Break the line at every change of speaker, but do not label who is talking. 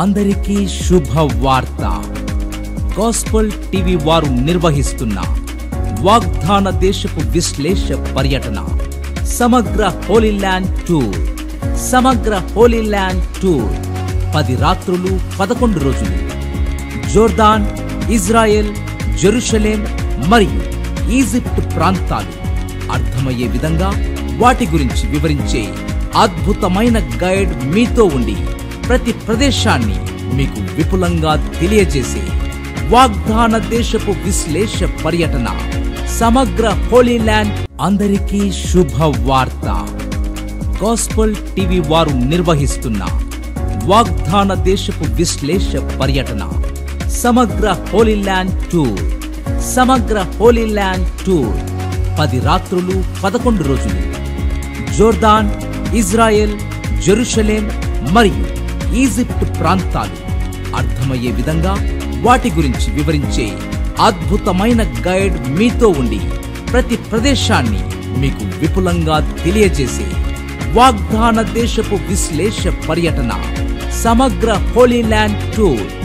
అందరికీ శుభవార్త. Gospel TV వారు నిర్వహిస్తున్న వాగ్దాన దేశపు విశ్లేష పర్యటన సమగ్ర హోలీ ల్యాండ్ టూర్. 10 రాత్రులు 11 రోజులు జోర్దాన్, ఇజ్రాయెల్, జెరూషలేం మరియు ఈజిప్ట్ ప్రాంతాలు అర్థమయ్యే విధంగా వాటి గురించి వివరించే అద్భుతమైన గైడ్ మీతో ఉండి ప్రతి ప్రదేశాన్ని మీకు విపులంగా తెలియజేసే వాగ్దాన దేశపు విశ్లేష పర్యటన సమగ్ర హోలీ ల్యాండ్. అందరికీ శుభవార్త. గాస్పెల్ టీవీ వారు నిర్వహిస్తున్న వాగ్దాన దేశపు విశ్లేష పర్యటన సమగ్ర హోలీ ల్యాండ్ టూర్. 10 రాత్రులు 11 రోజులు జోర్దాన్, ఇజ్రాయెల్, జెరూషలేం మరియు ఈజిప్ట్ ప్రాంతాలు అర్థమయ్యే విధంగా వాటి గురించి వివరించే అద్భుతమైన గైడ్ మీతో ఉండి ప్రతి ప్రదేశాన్ని మీకు విపులంగా తెలియజేసే వాగ్దాన దేశపు విశ్లేష పర్యటన సమగ్ర హోలీ ల్యాండ్ టూర్.